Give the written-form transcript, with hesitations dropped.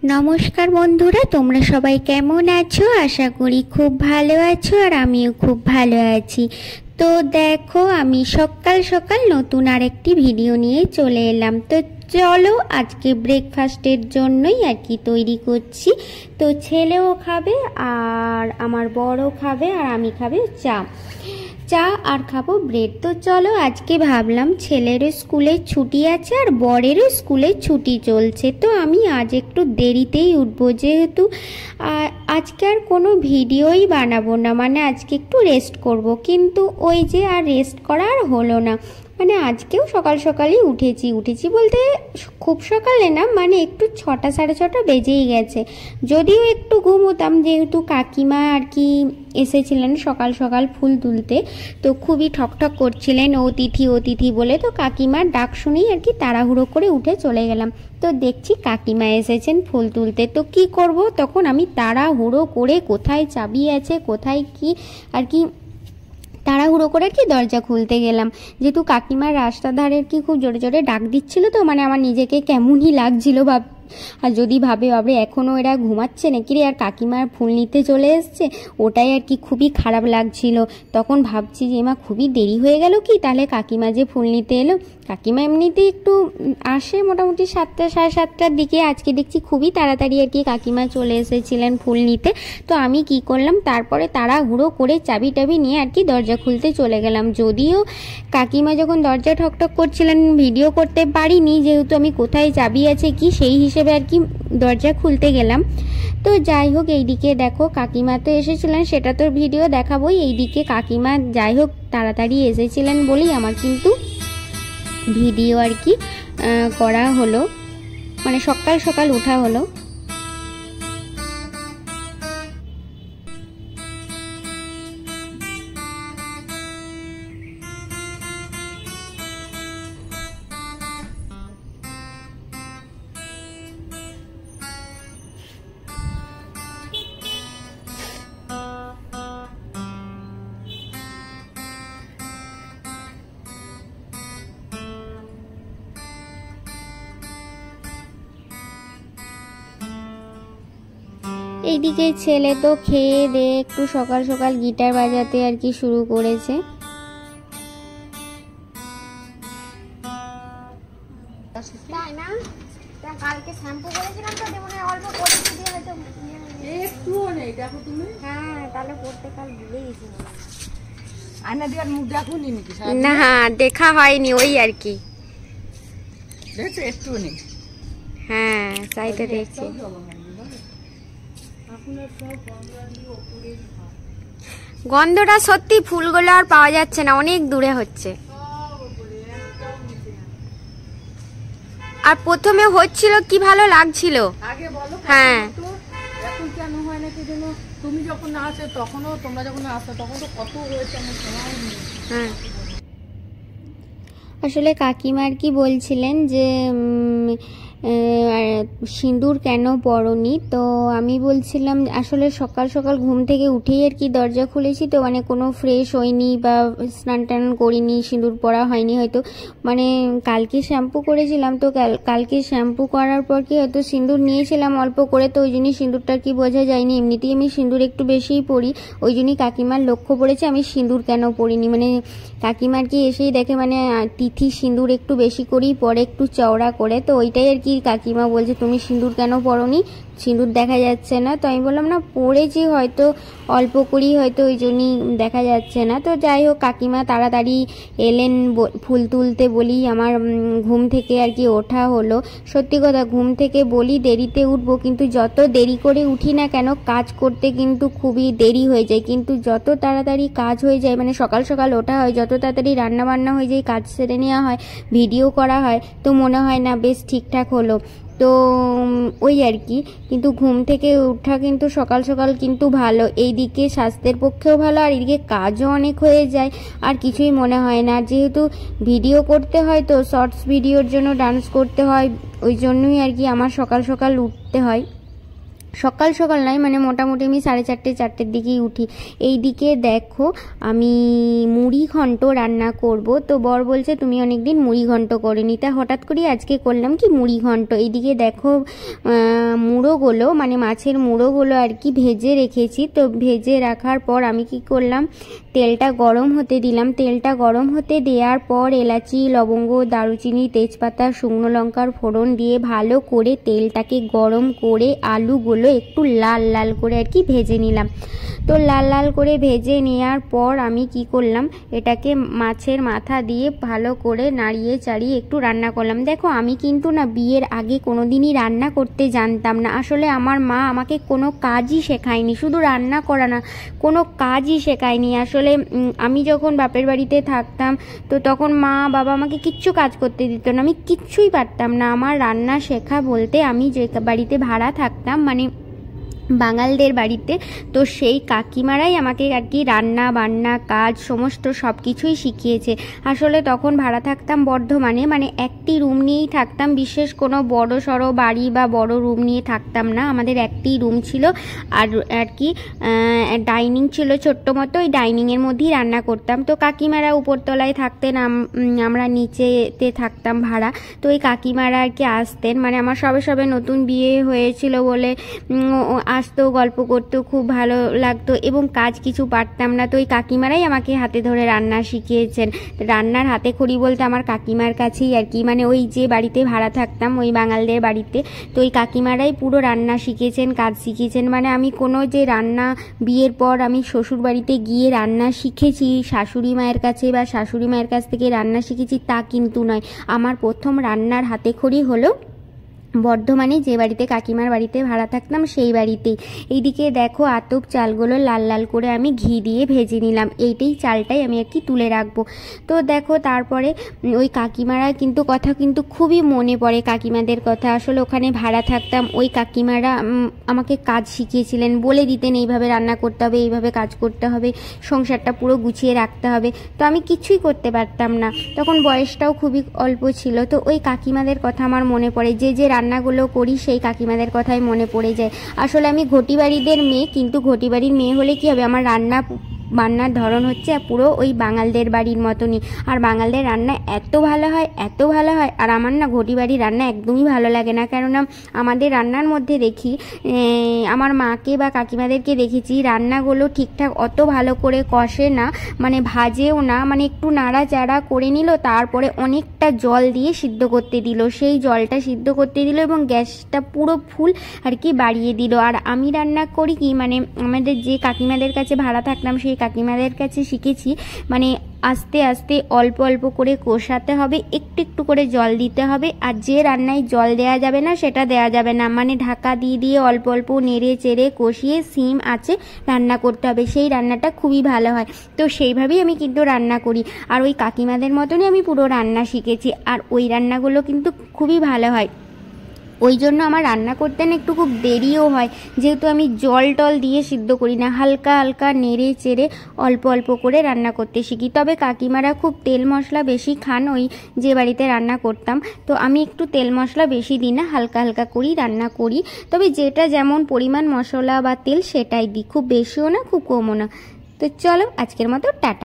नमस्कार बंधुरा तोमरा सबाई केमन आछो। आशा करी खूब भालो आछो और आमिও खूब भालो आछि। तो देखो आमी सकाल सकाल नतून आरेकटी भिडियो निये चले एलाम। तो चलो आज के ब्रेकफास्टेर जोन्नोई आर कि तैरी करछि। तो छेलेओ खाबे और आमार बड़ो खाबे और आमी खाबे चा और खाबो ब्रेड। तो चलो आज के भाबलाम छेलेरो स्कूले छुटी आछे और बड़ेरो स्कूले छुटी चलछे। तो आमी आज एकटू देरीतेई उठबो जेहेतु आज के आर कोनो भिडियोई बानाबो ना, माने आज के एकटू रेस्ट करब। किन्तु ओई जे आर रेस्ट करा आर हलो ना, माने आजकेও सकाल सकालই उठেছি বলতে খুব সকালে না, মানে একটু ৬টা সাড়ে ৬টা বেজেই গেছে। যদিও একটু ঘুমোতাম যেহেতু কাকিমা আর কি এসেছিলেন সকাল সকাল ফুল তুলতে, তো খুবই ঠকঠক করছিলেন অতিথি বলে। তো কাকিমার ডাক শুনেই আর কি তাড়াহুড়ো করে উঠে চলে গেলাম। তো দেখছি কাকিমা এসেছেন ফুল তুলতে, তো কি করব তখন আমি তাড়াহুড়ো করে কোথায় চাবি আছে কোথায় কি আর কি তাড়াহুড়ো করে কি দরজা খুলতে গেলাম। যেহেতু কাকিমার রাস্তা ধারে কি খুব জোরে জোরে ডাক দিচ্ছিল, তো মানে আমার নিজেকে কেমনই লাগছিল আর যদি ভাবে এখনো এরা ঘুমাচ্ছে নাকি রে, আর কাকিমার ফুল নিতে চলে এসছে, ওটাই আর কি খুবই খারাপ লাগছিল। তখন ভাবছি যে মা খুবই দেরি হয়ে গেল কি, তাহলে কাকিমা যে ফুল নিতে এলো, কাকিমা এমনিতেই একটু আসে মোটামুটি ৭টা সাড়ে ৭টার দিকে, আজকে দেখছি খুবই তাড়াতাড়ি আর কি কাকিমা চলে এসেছিলেন ফুল নিতে। তো আমি কি করলাম তারপরে তাড়াহুড়ো করে চাবি টাবি নিয়ে আর কি দরজা খুলতে চলে গেলাম। যদিও কাকিমা যখন দরজা ঠকঠক করছিলেন ভিডিও করতে পারিনি, যেহেতু আমি কোথায় চাবি আছে কি সেই হিসেবে আর কি দরজা খুলতে গেলাম। তো যাই হোক এইদিকে দেখো কাকিমা তো এসেছিলেন, সেটা তো ভিডিও দেখাবোই। এইদিকে কাকিমা যাই হোক তাড়াতাড়ি এসেছিলেন বলেই আমার কিন্তু ভিডিও আর কি করা হলো, মানে সকাল সকাল ওঠা হলো। এইদিকে ছেলে তো খেয়ে দিয়ে একটু সকাল সকাল গিটার বাজাতে আর কি শুরু করেছে। কালকে শ্যাম্পু করেছিলাম তো মনে হয় অল্প পড়েছি দিয়ে হয়তো একটুও নেই। দেখো তুমি, হ্যাঁ তাহলে পড়তে কাল ভুলে গেছি। আয়না দিয়ে মুখ দেখুনি নাকি? না দেখা হয়নি, ওই আর কি দেখছো একটুও নেই। হ্যাঁ তাই তো দেখছি। গন্ধটা সত্যি ফুলগুলো আর পাওয়া যাচ্ছে না, অনেক দূরে হচ্ছে। আর প্রথমে হচ্ছিল কি ভালো লাগছিল আগে বলো। হ্যাঁ এখন কেন হয় না কি জানো, তুমি যখন আসে তখনও, তোমরা যখন আসো তখন তো কত হয়েছে আমি শোনাইনি। হ্যাঁ আসলে কাকিমার কি বলছিলেন যে সিঁদুর কেন পরনি, তো আমি বলছিলাম আসলে সকাল সকাল ঘুম থেকে উঠেই আর কি দরজা খুলেছি, তো মানে কোনো ফ্রেশ হয়নি বা স্নান টান করিনি, সিঁদুর পরা হয়নি হয়তো, মানে কালকে শ্যাম্পু করেছিলাম। তো কালকে শ্যাম্পু করার পর কি হয়তো সিঁদুর নিয়েছিলাম অল্প করে, তো ওই জন্যই সিঁদুরটা কি বোঝা যায়নি। এমনিতেই আমি সিঁদুর একটু বেশিই পরি, ওই জন্যই কাকিমার লক্ষ্য পড়েছে আমি সিঁদুর কেন পরিনি। মানে কাকিমার কি এসেই দেখে মানে তিথি সিঁদুর একটু বেশি করেই পরে, একটু চওড়া করে, তো ওইটাই আর কি কাকিমা বলছে তুমি সিঁদুর কেন পরনি, সিঁদুর দেখা যাচ্ছে না। তো আমি বললাম না পরেছি, হয়তো অল্প করেই হয়তো ওই জন্যই দেখা যাচ্ছে না। তো যাই হোক কাকিমা তাড়াতাড়ি এলেন ফুল তুলতে বলি আমার ঘুম থেকে আর কি ওঠা হলো। সত্যি কথা ঘুম থেকে বলি দেরিতে উঠবো, কিন্তু যত দেরি করে উঠি না কেন কাজ করতে কিন্তু খুবই দেরি হয়ে যায়। কিন্তু যত তাড়াতাড়ি কাজ হয়ে যায়, মানে সকাল সকাল ওঠা হয়, যত তাড়াতাড়ি রান্না বান্না হয়ে যায়, কাজ সেরে নেওয়া হয়, ভিডিও করা হয়, তো মনে হয় না বেশ ঠিকঠাক হলো। তো ওই আর কি, কিন্তু ঘুম থেকে ওঠা কিন্তু সকাল সকাল কিন্তু ভালো, এইদিকে স্বাস্থ্যের পক্ষেও ভালো, আর এইদিকে কাজও অনেক হয়ে যায়, আর কিছুই মনে হয় না। যেহেতু ভিডিও করতে হয়, তো শর্টস ভিডিওর জন্য ডান্স করতে হয়, ওই জন্যই আর কি আমার সকাল সকাল উঠতে হয়। সকাল সকাল নয়, মানে মোটামুটি আমি 4:30-4টের দিকেই উঠি। এইদিকে দেখো আমি মুড়ি ঘন্ট রান্না করব। তো বর বলছে তুমি অনেকদিন মুড়ি ঘন্ট করিনি, তা হঠাৎ করে আজকে করলাম কি মুড়ি ঘন্ট। এইদিকে দেখো মুড়োগুলো, মানে মাছের মুড়োগুলো আর কি ভেজে রেখেছি। তো ভেজে রাখার পর আমি কি করলাম, তেলটা গরম হতে দিলাম। তেলটা গরম হতে দেওয়ার পর এলাচি, লবঙ্গ, দারুচিনি, তেজপাতা, শুকনো লঙ্কার ফোড়ন দিয়ে ভালো করে তেলটাকে গরম করে আলুগুলো একটু লাল লাল করে আর কি ভেজে নিলাম। তো লাল লাল করে ভেজে নেওয়ার পর আমি কি করলাম, এটাকে মাছের মাথা দিয়ে ভালো করে নাড়িয়ে চাড়িয়ে একটু রান্না করলাম। দেখো আমি কিন্তু না বিয়ের আগে কোনোদিনই রান্না করতে জানতাম না। আসলে আমার মা আমাকে কোনো কাজই শেখায়নি, শুধু রান্না করা না, কোনো কাজই শেখায়নি। আসলে আমি যখন বাপের বাড়িতে থাকতাম তো তখন মা বাবা আমাকে কিচ্ছু কাজ করতে দিত না, আমি কিচ্ছুই পারতাম না। আমার রান্না শেখা বলতে, আমি যে বাড়িতে ভাড়া থাকতাম, মানে বাঙালদের বাড়িতে, তো সেই কাকিমারাই আমাকে আর কি রান্না বান্না কাজ সমস্ত সব কিছুই শিখিয়েছে। আসলে তখন ভাড়া থাকতাম বর্ধমানে, মানে একটি রুম নিয়েই থাকতাম, বিশেষ কোনো বড় সড়ো বাড়ি বা বড় রুম নিয়ে থাকতাম না। আমাদের একটি রুম ছিল আর আর কি ডাইনিং ছিল ছোট্ট মতো, ওই ডাইনিংয়ের মধ্যেই রান্না করতাম। তো কাকিমারা উপরতলায় থাকতেন, আমরা নিচেতে থাকতাম ভাড়া। তো ওই কাকিমারা আর কি আসতেন, মানে আমার সবে সবে নতুন বিয়ে হয়েছিল বলে আসতো, গল্প করতো, খুব ভালো লাগতো এবং কাজ কিছু পারতাম না। তো ওই কাকিমারাই আমাকে হাতে ধরে রান্না শিখিয়েছেন। রান্নার হাতে খড়ি বলতে আমার কাকিমার কাছেই আর কি, মানে ওই যে বাড়িতে ভাড়া থাকতাম ওই বাঙালদের বাড়িতে, তো ওই কাকিমারাই পুরো রান্না শিখিয়েছেন, কাজ শিখিয়েছেন। মানে আমি কোনো যে রান্না বিয়ের পর আমি শ্বশুর বাড়িতে গিয়ে রান্না শিখেছি শাশুড়ি মায়ের কাছে বা শাশুড়ি মায়ের কাছ থেকে রান্না শিখেছি তা কিন্তু নয়। আমার প্রথম রান্নার হাতে খড়ি হলো বর্ধমানে যে বাড়িতে কাকিমার বাড়িতে ভাড়া থাকতাম সেই বাড়িতেই। এইদিকে দেখো আতপ চালগুলো লাল লাল করে আমি ঘি দিয়ে ভেজে নিলাম। এইটাই চালটাই আমি আর কি তুলে রাখবো। তো দেখো তারপরে ওই কাকিমারা কিন্তু কথা কিন্তু খুবই মনে পড়ে কাকিমাদের কথা। আসলে ওখানে ভাড়া থাকতাম, ওই কাকিমারা আমাকে কাজ শিখিয়েছিলেন, বলে দিতেন এইভাবে রান্না করতে হবে, এইভাবে কাজ করতে হবে, সংসারটা পুরো গুছিয়ে রাখতে হবে। তো আমি কিছুই করতে পারতাম না, তখন বয়সটাও খুবই অল্প ছিল। তো ওই কাকিমাদের কথা আমার মনে পড়ে, যে যে রান্নাগুলো করি সেই কাকিমাদের কথাই মনে পড়ে যায়। আসলে আমি ঘটি বাড়িদের মেয়ে, কিন্তু ঘটি বাড়ির মেয়ে হলে কি হবে, আমার বান্নার ধরন হচ্ছে পুরো ওই বাঙালদের বাড়ির মতনই। আর বাঙালদের রান্না এত ভালো হয়, এত ভালো হয়। আর আমার না ঘটি বাড়ির রান্না একদমই ভালো লাগে না, কেননা আমাদের রান্নার মধ্যে দেখি আমার মাকে বা কাকিমাদেরকে দেখেছি রান্নাগুলো ঠিকঠাক অত ভালো করে কষে না, মানে ভাজেও না, মানে একটু নাড়াচাড়া করে নিল, তারপরে অনেকটা জল দিয়ে সিদ্ধ করতে দিল, সেই জলটা সিদ্ধ করতে দিল এবং গ্যাসটা পুরো ফুল আর কি বাড়িয়ে দিল। আর আমি রান্না করি কি, মানে আমাদের যে কাকিমাদের কাছে ভাড়া থাকলাম সেই কাকিমাদের কাছে শিখেছি, মানে আস্তে আস্তে অল্প অল্প করে কষাতে হবে, একটু একটু করে জল দিতে হবে। আর যে রান্নায় জল দেয়া যাবে না সেটা দেয়া যাবে না, মানে ঢাকা দিয়ে দিয়ে অল্প অল্প নেড়ে চেড়ে কষিয়ে সিম আঁচে রান্না করতে হবে, সেই রান্নাটা খুবই ভালো হয়। তো সেইভাবেই আমি কিন্তু রান্না করি, আর ওই কাকিমাদের মতনই আমি পুরো রান্না শিখেছি। আর ওই রান্নাগুলো কিন্তু খুবই ভালো হয়। ওই জন্য আমার রান্না করতে না একটু খুব দেরিও হয়, যেহেতু আমি জল টল দিয়ে সিদ্ধ করি না, হালকা হালকা নেড়ে চেড়ে অল্প অল্প করে রান্না করতে শিখি। তবে কাকিমারা খুব তেল মশলা বেশি খান, ওই যে বাড়িতে রান্না করতাম, তো আমি একটু তেল মশলা বেশি দিই না, হালকা হালকা করেই রান্না করি। তবে যেটা যেমন পরিমাণ মশলা বা তেল সেটাই দিই, খুব বেশিও না খুব কমও না। তো চলো আজকের মতো টাটা।